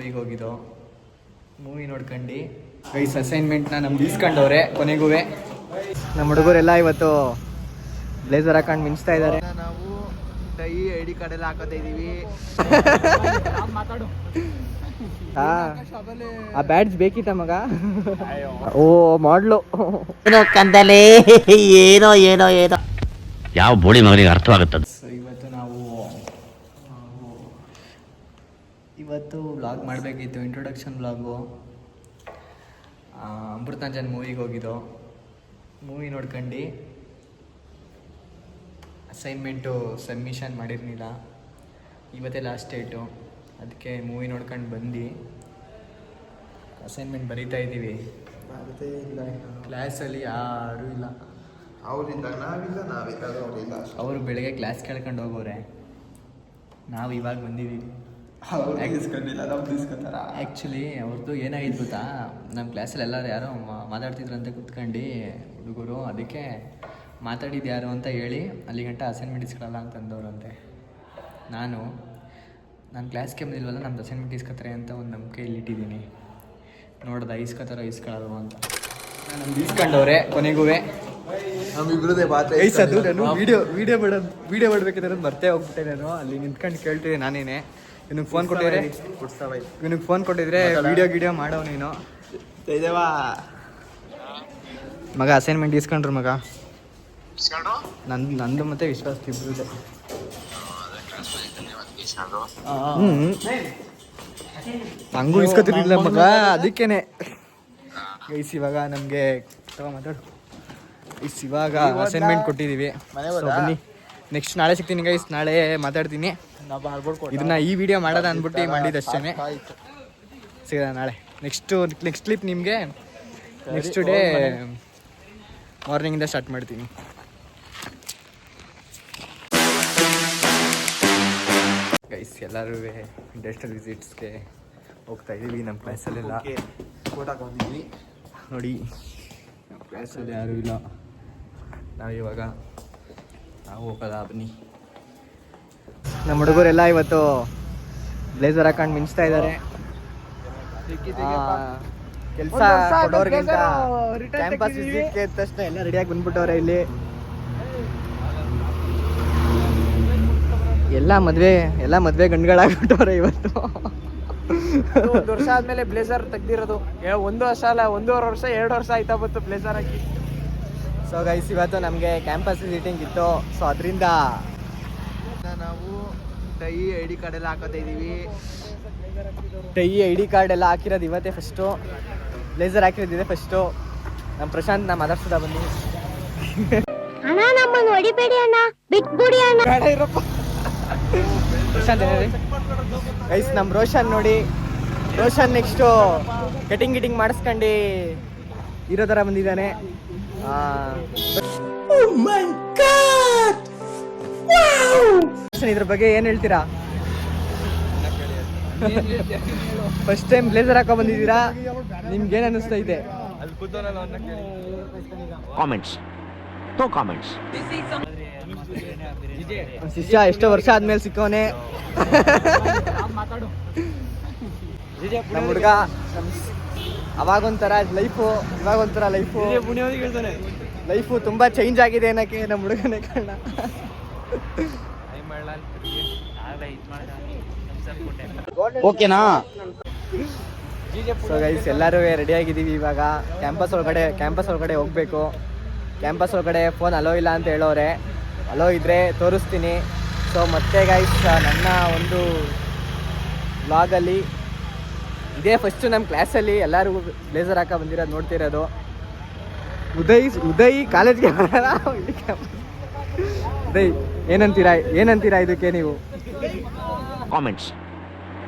ಮೂವಿಗೆ ಹೋಗಿದ್ದೋ. Movie ನೋಡ್ಕೊಂಡು guys ಅಸೈನ್ಮೆಂಟ್ನ ನಮ್ದು ಇಸ್ಕೊಂಡವ್ರೆ. ಕೊನೆಗೂ ನಮ್ಮ ಹುಡುಗರೆಲ್ಲ ಇವತ್ತು ಬ್ಲೇಸರ್ ಹಾಕೊಂಡು ಮಿಂಚ್ತಾ ಇದ್ದಾರೆ. ನಾವು ಟೈ ID ಕಾರ್ಡ್ ಎಲ್ಲ ಹಾಕೋತಾ ಇದೀವಿ. ಆ ಬ್ಯಾಡ್ಜ್ ಬೇಕಿತ್ತ ಮಗ? ಓ ಮಾಡ್ಲು ಏನೋ ಕಂದಲೇ ಏನೋ ಏನೋ ಏನೋ ಯಾವ ಬೋಳಿ ಮಗನಿಗೆ ಅರ್ಥವಾಗುತ್ತದೆ. ಸೊ ಇವತ್ತು ವ್ಲಾಗ್ ಮಾಡಬೇಕಿತ್ತು, ಇಂಟ್ರೊಡಕ್ಷನ್ ವ್ಲಾಗು. ಅಮೃತಾಂಜನ್ ಮೂವಿಗೆ ಹೋಗಿದ್ದೋ. ಮೂವಿ ನೋಡ್ಕೊಂಡು ಅಸೈನ್ಮೆಂಟು ಸಬ್ಮಿಷನ್ ಮಾಡಿರ್ಲಿಲ್ಲ. ಇವತ್ತೇ ಲಾಸ್ಟ್ ಡೇಟು, ಅದಕ್ಕೆ ಮೂವಿ ನೋಡ್ಕೊಂಡು ಬಂದು ಅಸೈನ್ಮೆಂಟ್ ಬರೀತಾ ಇದ್ದೀವಿ. ಕ್ಲಾಸಲ್ಲಿ ಯಾರೂ ಇಲ್ಲ. ಅವರು ಬೆಳಗ್ಗೆ ಕ್ಲಾಸ್ ಕೇಳ್ಕೊಂಡು ಹೋಗೋರೆ, ನಾವು ಇವಾಗ ಬಂದಿದ್ದೀವಿ. ಆ್ಯಕ್ಚುಲಿ ಅವ್ರದ್ದು ಏನಾಗಿತ್ತು ಗೊತ್ತಾ, ನಮ್ಮ ಕ್ಲಾಸಲ್ಲಿ ಎಲ್ಲರೂ ಯಾರೋ ಮಾತಾಡ್ತಿದ್ರಂತೆ ಕುತ್ಕೊಂಡು ಹುಡುಗರು. ಅದಕ್ಕೆ ಮಾತಾಡಿದ್ದು ಯಾರು ಅಂತ ಹೇಳಿ ಅಲ್ಲಿ ಗಂಟ ಅಸೈನ್ಮೆಂಟ್ ಇಸ್ಕೊಳ್ಳಲ್ಲ ಅಂತ ಅಂದವ್ರಂತೆ. ನಾನು ಕ್ಲಾಸ್ಗೆ ಬಂದಿಲ್ವಲ್ಲ, ನಮ್ದು ಅಸೈನ್ಮೆಂಟ್ ಇಸ್ಕೊತಾರೆ ಅಂತ ಒಂದು ನಂಬಿಕೆ ಇಲ್ಲಿಟ್ಟಿದ್ದೀನಿ. ನೋಡ್ದೆ ಇಸ್ಕೊತಾರೋ ಇಸ್ಕೊಳ್ಳಲ್ವ ಅಂತ. ನಮ್ದು ಇಸ್ಕೊಂಡವ್ರೆ. ಕೊನೆಗೂ ನಮ್ಮಿಬ್ರದೇ ಅದು ನಾನು ವೀಡಿಯೋ ಮಾಡಬೇಕಿದ್ರೆ ಮರ್ತೇ ಹೋಗ್ಬಿಟ್ಟೆ. ನಾನು ಅಲ್ಲಿ ನಿಂತ್ಕೊಂಡು ಕೇಳ್ತಿದ್ದೆ ನಾನೇನೆ. ಇವನಿಗೆ ಫೋನ್ ಕೊಟ್ಟಿದ್ರೆ ವಿಡಿಯೋ ಮಾಡೋ ನೀನು ಮಗ. ಅಸೈನ್ಮೆಂಟ್ ಇಸ್ಕೊಂಡ್ರು ಮಗ. ನಂದು ಮತ್ತೆ ವಿಶ್ವಾಸ ಇಬ್ರದೆ. ಹಂಗೂ ಇಸ್ಕೊತಿರ್ಲಿಲ್ಲ ಮಗ, ಅದಕ್ಕೇನೆ. ಗೈಸ್ ಇವಾಗ ನಮಗೆ ಮಾತಾಡು. ಇವಾಗ ಅಸೈನ್ಮೆಂಟ್ ಕೊಟ್ಟಿದ್ದೀವಿ. ಬನ್ನಿ, ನೆಕ್ಸ್ಟ್ ನಾಳೆ ಸಿಗ್ತೀನಿ ಗೈಸ್. ನಾಳೆ ಮಾತಾಡ್ತೀನಿ. ಇದನ್ನ ಈ ವಿಡಿಯೋ ಮಾಡೋದ ಅಂದ್ಬಿಟ್ಟು ಮಾಡಿದ್ದಷ್ಟೇ. ಸಿಗೋದ ನಾಳೆ. ನೆಕ್ಸ್ಟ್ ಕ್ಲಿಪ್ ನಿಮಗೆ ನೆಕ್ಸ್ಟ್ ಡೇ ಮಾರ್ನಿಂಗಿಂದ ಸ್ಟಾರ್ಟ್ ಮಾಡ್ತೀನಿ. ಗೈಸ್ ಎಲ್ಲರೂ ಇಂಡಸ್ಟ್ರಿಯಲ್ ವಿಸಿಟ್ಸ್ಗೆ ಹೋಗ್ತಾ ಇದ್ದೀವಿ. ನಮ್ಮ ಕ್ಲಾಸಲ್ಲೆಲ್ಲ ಫೋಟೋ ಬಂದಿದ್ವಿ ನೋಡಿ. ನಮ್ಮ ಕ್ಲಾಸಲ್ಲಿ ಯಾರೂ ಇಲ್ಲ. ನಾವು ಹೋಗೋದ. ಬನ್ನಿ. ನಮ್ಮ ಹುಡುಗರೆಲ್ಲ ಇವತ್ತು ಬ್ಲೇಸರ್ ಹಾಕೊಂಡು ಮಿಂಚ್ತಾ ಇದ್ದಾರೆ. ಕೆಲಸ ಕೊಡೋರ್ಗಿಂತ ಕ್ಯಾಂಪಸ್ ವಿಸಿಟ್ಗೆ ತಕ್ಷಣ ಎಲ್ಲ ರೆಡಿಯಾಗಿ ಬಂದ್ಬಿಟ್ಟವ್ರೆ. ಇಲ್ಲಿ ಎಲ್ಲ ಮದ್ವೆ ಗಂಡುಗಳಾಗ್ಬಿಟ್ಟವ್ರೆ ಇವತ್ತು. 1 ವರ್ಷ ಆದ್ಮೇಲೆ ಬ್ಲೇಸರ್ ತೆಗ್ದಿರೋದು. 1 ವರ್ಷ ಅಲ್ಲ, 1.5 ವರ್ಷ 2 ವರ್ಷ ಆಯ್ತಾ ಬಂತು ಬ್ಲೇಸರ್ ಹಾಕಿ. ಸೊ ಗೈಸ್ ಇವತ್ತು ನಮಗೆ ಕ್ಯಾಂಪಸ್ ವಿಸಿಟಿಂಗ್ ಇತ್ತು. ಸೊ ಅದರಿಂದ ನಾವು ಟೈ ID ಕಾರ್ಡ್ ಎಲ್ಲ ಹಾಕೋತಾ ಇದ್ದೀವಿ. ಟೈ ID ಕಾರ್ಡ್ ಎಲ್ಲ ಹಾಕಿರೋದು ಇವತ್ತೇ ಫಸ್ಟು. Blazer ಹಾಕಿರೋದಿದೆ first. ನಮ್ಮ ಪ್ರಶಾಂತ್ ನಮ್ಮ ಅದರ್ಸದ ಬನ್ನಿ. ಪ್ರಶಾಂತ್ ಗೈಸ್ ನಮ್ಮ ರೋಷನ್ ನೋಡಿ. ರೋಷನ್ ನೆಕ್ಸ್ಟು ಕಟಿಂಗ್ ಮಾಡಿಸ್ಕೊಂಡು ಇರೋ ಥರ ಬಂದಿದ್ದಾನೆ. ಇದ್ರ ಬಗ್ಗೆ ಏನು ಹೇಳ್ತೀರಾ? ಫಸ್ಟ್ ಟೈಮ್ ಬ್ಲೇಸರ್ ಹಾಕೋ ಬಂದಿದ್ದೀರಾ, ನಿಮ್ಗೆ ಏನು ಅನ್ನಿಸ್ತೈತೆ? ಶಿಷ್ಯ ಎಷ್ಟೋ ವರ್ಷ ಆದ್ಮೇಲೆ ಸಿಕ್ಕವನೆ ನಮ್ಮ ಹುಡುಗ. ಅವಾಗೊಂಥರ ಲೈಫು, ಇವಾಗೊಂಥರ ಲೈಫು ತುಂಬಾ ಚೇಂಜ್ ಆಗಿದೆ ಅನ್ನಕ್ಕೆ ನಮ್ಮ ಹುಡುಗನೇ ಕಾರಣ. ಓಕೆನಾ? ಸೊ ಗೈಸ್ ಎಲ್ಲರೂ ರೆಡಿ ಆಗಿದ್ದೀವಿ. ಇವಾಗ ಕ್ಯಾಂಪಸ್ ಒಳಗಡೆ ಹೋಗ್ಬೇಕು. ಕ್ಯಾಂಪಸ್ ಒಳಗಡೆ ಫೋನ್ ಅಲೋ ಇಲ್ಲ ಅಂತ ಹೇಳೋರೆ. ಅಲೋ ಇದ್ರೆ ತೋರಿಸ್ತೀನಿ. ಸೊ ಮತ್ತೆ ಗೈಸ್ ನನ್ನ ಒಂದು ವ್ಲಾಗಲ್ಲಿ ಇದೇ ಫಸ್ಟು ನಮ್ಮ ಕ್ಲಾಸಲ್ಲಿ ಎಲ್ಲರೂ ಬ್ಲೇಸರ್ ಹಾಕ ಬಂದಿರೋದು ನೋಡ್ತಿರೋದು. ಉದಯ್ ಕಾಲೇಜ್ಗೆ ಬರಲ್ಲ. ಉದಯ್ ಏನಂತೀರಾ ಇದಕ್ಕೆ ನೀವು?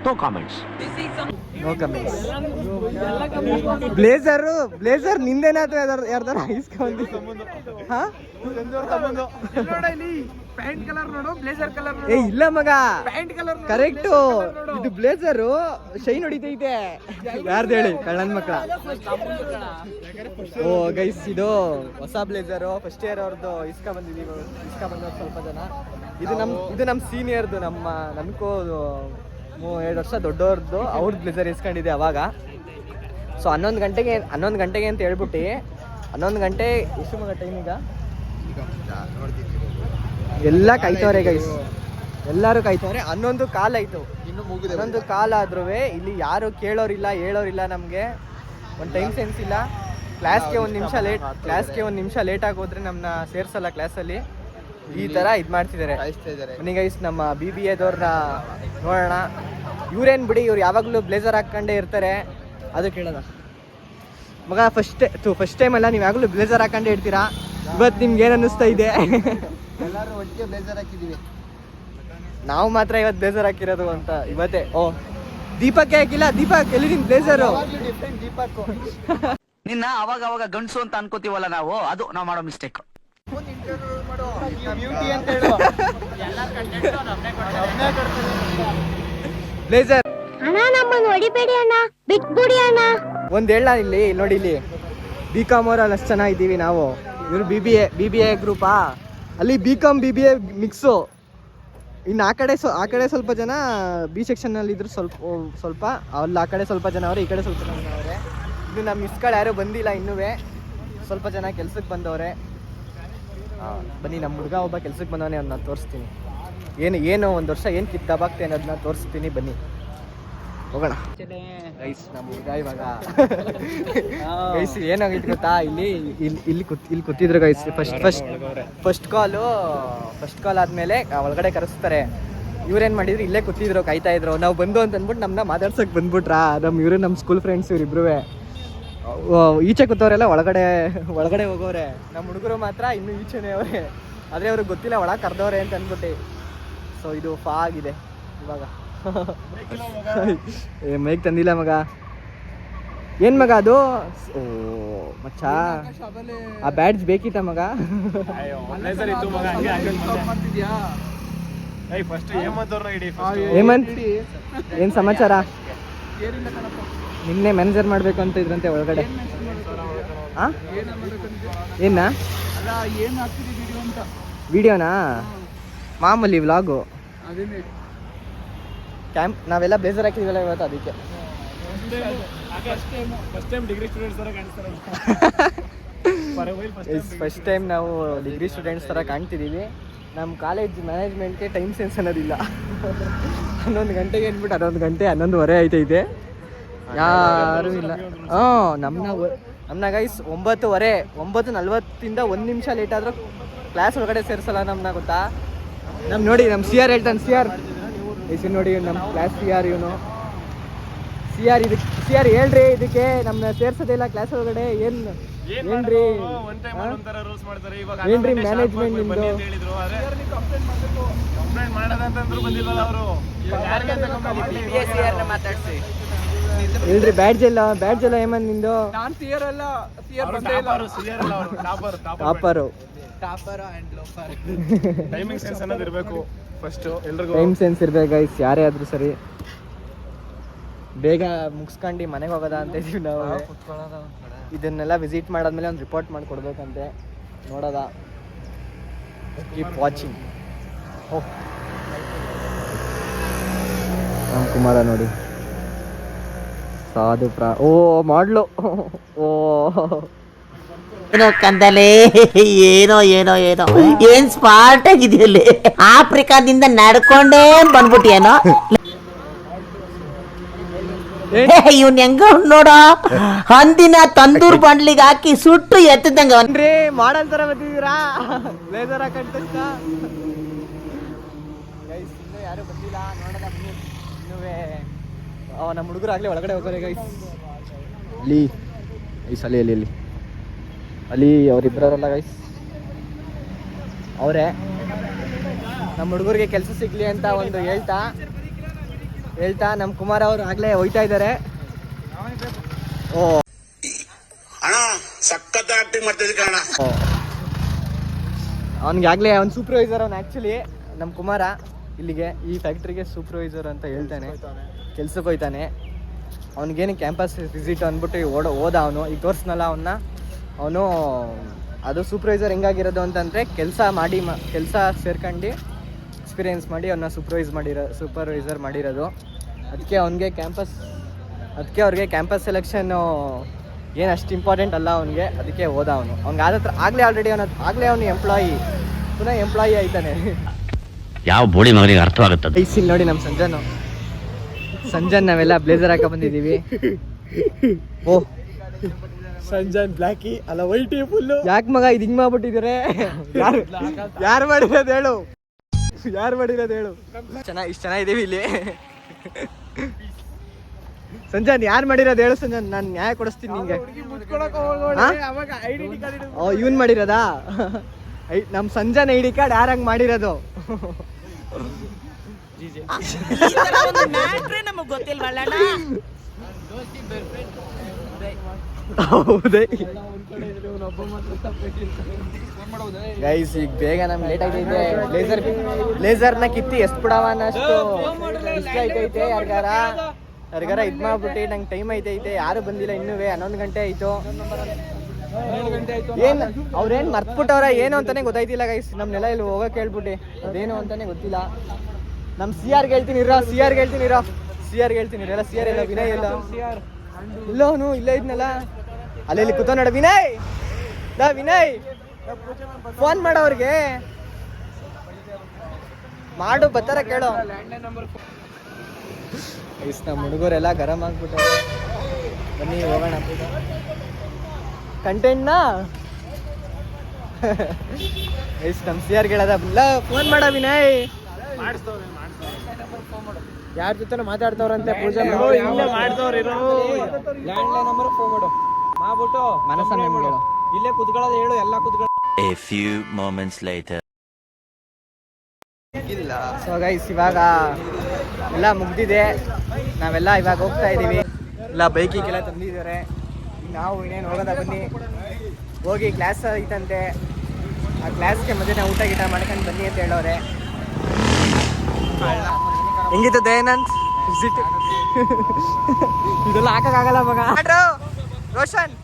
No comments. ಬ್ಲೇಸರ್ ನಿಂದೇನಾದ್ರು ಯಾರ್ದಾರ ಇಸ್ಕೊಂಡಿ? ಪ್ಯಾಂಟ್ ಕಲರ್ ನೋಡು, ಬ್ಲೇಸರ್ ಕಲರ್ ಏ ಇಲ್ಲ ಮಗ, ಪ್ಯಾಂಟ್ ಕಲರ್ ಕರೆಕ್ಟು. ಇದು ಬ್ಲೇಸರು ಶೈನ್ ಹೊಡಿತೈತೆ. ಯಾರ್ದು ಹೇಳಿ, ಕಳ್ಳನ ಮಕ್ಕಳ. ಓ ಗೈಸ್ ಇದು ಹೊಸ ಬ್ಲೇಸರು, ಫಸ್ಟ್ ಇಯರ್ ಅವ್ರದ್ದು ಬಂದವ್ರು ಸ್ವಲ್ಪ ಜನ. ಇದು ನಮ್ಮ ಸೀನಿಯರ್ದು, ನಮ್ಕೋ 2 ವರ್ಷ ದೊಡ್ಡವ್ರದ್ದು ಅವ್ರದ್ದು ಬ್ಲೇಸರ್ ಇಸ್ಕೊಂಡಿದ್ದೆ ಅವಾಗ. ಸೊ 11 ಗಂಟೆಗೆ ಅಂತ ಹೇಳ್ಬಿಟ್ಟು 11 ಗಂಟೆ ಎಷ್ಟು ಮಗ ಟೈಮ್ ಈಗ ಎಲ್ಲ ಕಾಯ್ತವ್ರೆ ಗೈಸ್, ಎಲ್ಲರೂ ಕಾಯ್ತವ್ರೆ. 11 ಕಾಲ್ ಆಯ್ತು, ಇನ್ನು 11 ಕಾಲ್ ಆದ್ರೂ ಇಲ್ಲಿ ಯಾರು ಕೇಳೋರಿಲ್ಲ ಹೇಳೋರಿಲ್ಲ. ನಮಗೆ ಒಂದು ಟೈಮ್ ಸೆನ್ಸ್ ಇಲ್ಲ. ಕ್ಲಾಸ್ಗೆ ಒಂದು ನಿಮಿಷ ಲೇಟ್ ಆಗೋದ್ರೆ ನಮ್ಮನ್ನ ಸೇರ್ಸಲ್ಲ ಕ್ಲಾಸಲ್ಲಿ. ಈ ಥರ ಇದು ಮಾಡ್ತಿದ್ದಾರೆ. ಬನ್ನಿ ಗೈಸ್, ನಮ್ಮ BBAದವ್ರನ್ನ ನೋಡೋಣ. ಇವ್ರೇನು ಬಿಡಿ, ಇವ್ರು ಯಾವಾಗಲೂ ಬ್ಲೇಸರ್ ಹಾಕ್ಕೊಂಡೇ ಇರ್ತಾರೆ. ಅದು ಕೇಳೋಣ ಮಗ. ಫಸ್ಟ್ ಟೈಮ್ ಅಲ್ಲ, ನೀವು ಯಾವಾಗಲೂ ಬ್ಲೇಸರ್ ಹಾಕೊಂಡೇ ಇರ್ತೀರಾ. ಇವತ್ತು ನಿಮ್ಗೆ ಏನು ಅನ್ನಿಸ್ತಾ ಇದೆ? ಎಲ್ಲರೂ ಒಟ್ಟಿಗೆ ಬ್ಲೇಸರ್ ಹಾಕಿದ್ದೀವಿ, ನಾವು ಮಾತ್ರ ಇವತ್ತು ಬ್ಲೇಸರ್ ಹಾಕಿರೋದು ಅಂತ ಇವತ್ತೇ. ದೀಪಕ್ಕೆ ಹಾಕಿಲ್ಲ. ದೀಪಕ್ ಎಲ್ಲಿ ಬ್ಲೇಸರು? ದೀಪಕ್ ನಿನ್ನ ಅವಾಗ ಗಂಡಸು ಅಂತ ಅನ್ಕೋತೀವಲ್ಲ ನಾವು, ಅದು ನಾವು ಮಾಡೋ ಮಿಸ್ಟೇಕ್. ಬ್ಯೂಟಿ ಅಂತ ಹೇಳು. ಬ್ಲೇಸರ್ ಅಣ್ಣ ನಮ್ಮನ್ನು ಹೊಡಿಬೇಡಿ ಅಣ್ಣ, ಬಿಟ್ಬಿಡಿ ಅಣ್ಣ. ಒಂದು ಹೇಳ ಇಲ್ಲಿ ನೋಡಿ, ಇಲ್ಲಿ BCom ಅವರಲ್ಲಿ ಅಷ್ಟು ಚೆನ್ನಾಗಿದ್ದೀವಿ ನಾವು. ಇವರು BBA ಗ್ರೂಪಾ, ಅಲ್ಲಿ BCom BBA ಮಿಕ್ಸು. ಇನ್ನು ಆ ಕಡೆ ಸ್ವಲ್ಪ ಜನ B ಸೆಕ್ಷನಲ್ಲಿ ಇದ್ರು, ಸ್ವಲ್ಪ ಅಲ್ಲಿ ಆ ಕಡೆ ಸ್ವಲ್ಪ ಜನ ಅವರೇ, ಈ ಕಡೆ ಸ್ವಲ್ಪ ಜನ ಅವರೇ. ಇದು ನಮ್ಮ ಮಿಸ್ಗಳು ಯಾರೂ ಬಂದಿಲ್ಲ ಇನ್ನೂ, ಸ್ವಲ್ಪ ಜನ ಕೆಲ್ಸಕ್ಕೆ ಬಂದವ್ರೆ. ಬನ್ನಿ, ನಮ್ಮ ಹುಡುಗ ಒಬ್ಬ ಕೆಲ್ಸಕ್ಕೆ ಬಂದವನೇ, ಅದನ್ನ ತೋರಿಸ್ತೀನಿ. ಏನು 1 ವರ್ಷ ಏನು ಕಿತ್ತಾಗ್ತೇನೆ ಅನ್ನೋದನ್ನ ತೋರಿಸ್ತೀನಿ. ಬನ್ನಿ ಹೋಗೋಣ ಗೈಸ್. ನಮ್ಮ ಹುಡುಗ ಇವಾಗ ಗೈಸ್ ಏನಾಗಿತ್ತು ಗೊತ್ತಾ, ಇಲ್ಲಿ ಕೂತಿದ್ರು ಗೈಸ್. ಫಸ್ಟ್ ಕಾಲ್ ಆದಮೇಲೆ ಒಳಗಡೆ ಕರೆಸ್ತಾರೆ. ಇವ್ರೇನು ಮಾಡಿದ್ರು, ಇಲ್ಲೇ ಕೂತಿದ್ರು, ಕಾಯ್ತಾ ಇದ್ರು. ನಾವು ಬಂದು ಅಂತ ಅಂದ್ಬಿಟ್ಟು ನಮ್ಮನ್ನ ಮಾತಾಡ್ಸೋಕೆ ಬಂದ್ಬಿಟ್ರಾ. ನಮ್ಮ ಸ್ಕೂಲ್ ಫ್ರೆಂಡ್ಸ್ ಇವರಿಬ್ರು ಈಚೆ ಕೂತವ್ರೆಲ್ಲ ಒಳಗಡೆ ಹೋಗೋರೆ. ನಮ್ಮ ಹುಡುಗರು ಮಾತ್ರ ಇನ್ನೂ ಈಚೆನೇ ಅವರೇ. ಆದರೆ ಅವ್ರಿಗೆ ಗೊತ್ತಿಲ್ಲ ಒಳಗೆ ಕರೆದವ್ರೆ ಅಂತ ಅಂದ್ಬಿಟ್ಟು. ಸೊ ಇದು ಆಗಿದೆ ಇವಾಗ. ಮೈಕ್ ತಂದಿಲ್ಲ ಮಗ. ಏನು ಮಗ ಅದು? ಓ ಮಚ್ಚ, ಆ ಬ್ಯಾಡ್ಜ್ ಬೇಕಿತ್ತ ಮಗ? ಹೇಮಂತ್, ಏನು ಸಮಾಚಾರ? ನಿನ್ನೆ ಮ್ಯಾನೇಜರ್ ಮಾಡಬೇಕು ಅಂತ ಇದ್ರಂತೆ ಒಳಗಡೆ. ಏನ ವಿಡಿಯೋನಾ? ಮಾಮೂಲಿ ವ್ಲಾಗು. ಕ್ಯಾಂಪ್ ನಾವೆಲ್ಲ ಬ್ಲೇಸರ್ ಹಾಕಿದ್ವಲ್ಲ ಇವತ್ತು, ಅದಕ್ಕೆ. ಫಸ್ಟ್ ಟೈಮ್ ನಾವು ಡಿಗ್ರಿ ಸ್ಟೂಡೆಂಟ್ಸ್ ಥರ ಕಾಣ್ತಿದ್ದೀವಿ. ನಮ್ಮ ಕಾಲೇಜ್ ಮ್ಯಾನೇಜ್ಮೆಂಟ್ಗೆ ಟೈಮ್ ಸೆನ್ಸ್ ಅನ್ನೋದಿಲ್ಲ. 11 ಗಂಟೆಗೆ ಅಂದ್ಬಿಟ್ಟು 11:11:30 ಆಯ್ತೈತೆ, ಯಾರೂ ಇಲ್ಲ. ನಮ್ಮನ್ನ ಗೈಸ್ 9:40 1 ನಿಮಿಷ ಲೇಟ್ ಆದರೂ ಕ್ಲಾಸ್ ಒಳಗಡೆ ಸೇರಿಸಲ್ಲ ನಮ್ಮನ್ನ, ಗೊತ್ತಾ? ನೋಡಿ ನಮ್ಮ CR ಹೇಳ್ತಾನೆ. CR ನೋಡಿ, ನಮ್ಮ ಕ್ಲಾಸ್ CR ಇವನು. CR ಹೇಳ್ರಿ, ಇದಕ್ಕೆ ನಮ್ಮನ್ನ ಸೇರ್ಸೋದಿಲ್ಲ ಕ್ಲಾಸ್ ಒಳಗಡೆ. ಏನ್ರಿ ಮ್ಯಾನೇಜ್ಮೆಂಟ್ ನಿಮ್ದು? ಹೇಳ್ರಿ, ಬ್ಯಾಡ್ಜ್ ಎಲ್ಲ ಹೇಮಂತ್ ನಿಂದು? ಟಾಪರು. ಟೈಮಿಂಗ್ ಸೆನ್ಸ್ ಅನ್ನೋದು ಇರಬೇಕು ಫಸ್ಟ್. ಎಲ್ರಿಗೂ ಟೈಮ್ ಸೆನ್ಸ್ ಇರ್ಬೇಕು ಗೈಸ್, ಯಾರೇ ಆದ್ರೂ ಸರಿ. ಬೇಗ ಮುಗಿಸ್ಕೊಂಡು ಮನೆಗೆ ಹೋಗೋದ ಅಂತ ಇದೀವಿ ನಾವು. ಇದನ್ನೆಲ್ಲ ವಿಸಿಟ್ ಮಾಡಾದ್ಮೇಲೆ ಒಂದು ರಿಪೋರ್ಟ್ ಮಾಡಿ ಕೊಡ್ಬೇಕಂತೆ. ನೋಡೋದ. Keep watching. ನಮ್ಮ ಕುಮಾರ ನೋಡಿ, ಸಾಧು ಓ ಮಾಡ್ಲು. ಓ ಏನೋ ಕಂದಲೆ, ಏನೋ ಏನ್ ಸ್ಮಾರ್ಟ್ ಆಗಿದೆಯಲ್ಲಿ. ಆಫ್ರಿಕಾದಿಂದ ನಡ್ಕೊಂಡೇ ಬಂದ್ಬಿಟ್ಟಿಯೇನೋ. ಇವ್ನ ಹೆಂಗ ನೋಡೋ, ಹಂದಿನ ತಂದೂರ್ ಬಂಡ್ಲಿಗೆ ಹಾಕಿ ಸುಟ್ಟು ಎತ್ತದಂಗ ಮಾಡಲ್ ತರ ಬಂದಿದ್ದೀರಾ ಬ್ಲೇಸರ್ ಹಾಕೊಂಡ. ಯಾರು ಬಂದಿಲ್ಲ, ನೋಡೋದ ಇನ್ನುವೇ. ನಮ್ಮ ಹುಡುಗರು ಆಗ್ಲೇ ಒಳಗಡೆ ಹೋಗೋರೆ ಗೈಸ್. ಅಲ್ಲಿ ಅವರಿಬ್ಬರಲ್ಲ ಗೈಸ್, ಅವರೇ. ನಮ್ಮ ಹುಡುಗರಿಗೆ ಕೆಲಸ ಸಿಗ್ಲಿ ಅಂತ ಒಂದು ಹೇಳ್ತಾ ನಮ್ಮ ಕುಮಾರ್ ಅವರು ಆಗ್ಲೇ ಹೋಯ್ತಾ ಇದ್ದಾರೆ. ಓ ಅಣ್ಣ ಸಖತ್ ಆಕ್ಟಿಂಗ್ ಮಾಡ್ತಿದ್ದೆ ಕಣ. ಅವ್ನಿಗೆ ಆಗ್ಲೇ ಅವ್ನು ಸೂಪರ್ವೈಸರ್. ಅವ್ನು ಆ್ಯಕ್ಚುಲಿ ನಮ್ಮ ಕುಮಾರ ಇಲ್ಲಿಗೆ ಈ ಫ್ಯಾಕ್ಟ್ರಿಗೆ ಸೂಪರ್ವೈಸರ್ ಅಂತ ಹೇಳ್ತಾನೆ. ಕೆಲ್ಸಕ್ಕೆ ಹೋಯ್ತಾನೆ. ಅವ್ನಿಗೇನು ಕ್ಯಾಂಪಸ್ ವಿಸಿಟ್ ಅಂದ್ಬಿಟ್ಟು ಹೋದ ಅವನು. ಈಗ ತೋರಿಸ್ನಲ್ಲ ಅವನು ಅದು ಸೂಪರ್ವೈಸರ್ ಹೆಂಗಾಗಿರೋದು ಅಂತಂದರೆ ಕೆಲಸ ಸೇರ್ಕೊಂಡು ಎಕ್ಸ್ಪೀರಿಯೆನ್ಸ್ ಮಾಡಿ ಅವನ್ನ ಸೂಪರ್ವೈಸರ್ ಮಾಡಿರೋದು. ಅದಕ್ಕೆ ಅವ್ರಿಗೆ ಕ್ಯಾಂಪಸ್ ಸೆಲೆಕ್ಷನ್ನು ಏನು ಅಷ್ಟು ಇಂಪಾರ್ಟೆಂಟ್ ಅಲ್ಲ ಅವನಿಗೆ, ಅದಕ್ಕೆ ಹೋದ ಅವನು. ಅವ್ನಿಗೆ ಆದ ಆಗಲೇ ಅವನು ಪುನಃ ಎಂಪ್ಲಾಯಿ ಆಯ್ತಾನೆ. ಯಾವ ಬೋಳಿ ಮಗನಿಗೆ ಅರ್ಥವಾಗುತ್ತದೆ? ಐಸಿಲ್ ನೋಡಿ ನಮ್ಮ ಸಂಜನ್ ನಾವೆಲ್ಲ ಬ್ಲೇಸರ್ ಹಾಕ ಬಂದಿದ್ದೀವಿ. ಓ ಸಂಜನ್ ಬ್ಲ್ಯಾಕಿ ಅಲ್ಲ ವೈಟಿ ಫುಲ್ಲು. ಯಾಕೆ ಮಗ ಇದು ಹಿಂಗೆ ಮಾಡ್ಬಿಟ್ಟಿದ್ದಾರೆ? ಯಾರು ಮಾಡಿರೋದು ಹೇಳು, ಇಷ್ಟು ಚೆನ್ನಾಗಿದ್ದೀವಿ ಇಲ್ಲಿ. ಸಂಜನ್ ಯಾರು ಮಾಡಿರೋದು ಹೇಳು ಸಂಜನ್, ನಾನು ನ್ಯಾಯ ಕೊಡಿಸ್ತೀನಿ ನಿಂಗೆ. ಇವನ್ ಮಾಡಿರೋದಾ? ನಮ್ಮ ಸಂಜನ್ ಐಡಿ ಕಾರ್ಡ್ ಯಾರಂಗ್ ಮಾಡಿರೋದು? ಹೌದೇ ಗೈಸ್, ಈಗ ಬೇಗ ನಮ್ಗೆ ಲೇಟ್ ಆಗೈತೆ. ಬ್ಲೇಸರ್ನ ಕಿತ್ತಿ ಎಷ್ಟು ಬಿಡವ ಅನ್ನಷ್ಟು ಇಷ್ಟ ಐತೈತೆ. ಯಾರಿಗಾರ ಇದ್ ಮಾಡ್ಬಿಟ್ಟು ನಂಗೆ ಟೈಮ್ ಐತೈತೆ, ಯಾರು ಬಂದಿಲ್ಲ ಇನ್ನೂ. 11 ಗಂಟೆ ಆಯ್ತು. ಅವ್ರೇನ್ ಮರ್ತ್ಬಿಟ್ಟವ್ರ ಏನು ಅಂತಾನೆ ಗೊತ್ತಾಯ್ತಿಲ್ಲ ಗೈಸ್. ನಮ್ನೆಲ್ಲ ಇಲ್ಲಿ ಹೋಗಕ್ಕೆ ಹೇಳ್ಬಿಟ್ಟು ಅದೇನು ಅಂತಾನೆ ಗೊತ್ತಿಲ್ಲ. ನಮ್ CR ಹೇಳ್ತೀನಿ ಇರೋ, ಎಲ್ಲ CR ಎಲ್ಲ ವಿನಯ್ ಎಲ್ಲ ಇಲ್ಲ, ಅವನು ಇಲ್ಲೇ ಇದ್ನಲ್ಲ ಅಲ್ಲಿ ಕೂತ ನೋಡ. ವಿನಯ್ ಫೋನ್ ಮಾಡೋರ್ಗೆ ಮಾಡು, ಬತ್ತಾರ ಕೇಳು. ನಮ್ಮ ಹುಡುಗರೆಲ್ಲ ಗರಂ ಆಗ್ಬಿಟ್ಟಾರೆ. ಬನ್ನಿ ಹೋಗೋಣ ಕಂಟೆಂಟ್ನ. ನಮ್ಮ CR ಹೇಳದ ಫೋನ್ ಮಾಡ ವಿನಯ್. ಯಾರ ಜೊತೆ ಮಾತಾಡ್ತವ್ರಂತೆ ಪೂಜೆ ಮಾಡ್ತವ್ರ. ಲ್ಯಾಂಡ್ಲೈನ್ ನಂಬರ್ ಫೋನ್ ಮಾಡು, ಮಾಡ್ಬಿಟ್ಟು ಮನಸ್ಸನ್ನ ಹೇಳು, ಇಲ್ಲೇ ಕುತ್ಕೊಳ್ಳೋದು ಹೇಳು, ಎಲ್ಲ ಕುತ್ಕೊಳ್ಳೋ. A few moments later. So guys, ಇವಾಗ ಎಲ್ಲ ಮುಗ್ದಿದೆ. ನಾವೆಲ್ಲ ಇವಾಗ ಹೋಗ್ತಾ ಇದೀವಿ. ಎಲ್ಲ ಬೈಕಿಗೆಲ್ಲ ತಂದಿದ್ದಾರೆ. ನಾವು ಇನ್ನೇನು ಹೋಗೋದ, ಬನ್ನಿ ಹೋಗಿ ಕ್ಲಾಸ್ ಐತಂತೆ, ಆ ಕ್ಲಾಸ್ಗೆ ಮಧ್ಯಾಹ್ನ ಊಟ ಗೀಟ ಮಾಡ್ಕೊಂಡು ಬನ್ನಿ ಅಂತ ಹೇಳೋರೆ. ಹೆಂಗಿತ್ತು ದಯಾನಂದ್ ವಿಸಿಟ್? ಇದೆಲ್ಲ ಹಾಕಕ್ಕಾಗಲ್ಲ ಮಗ. ರೋಷನ್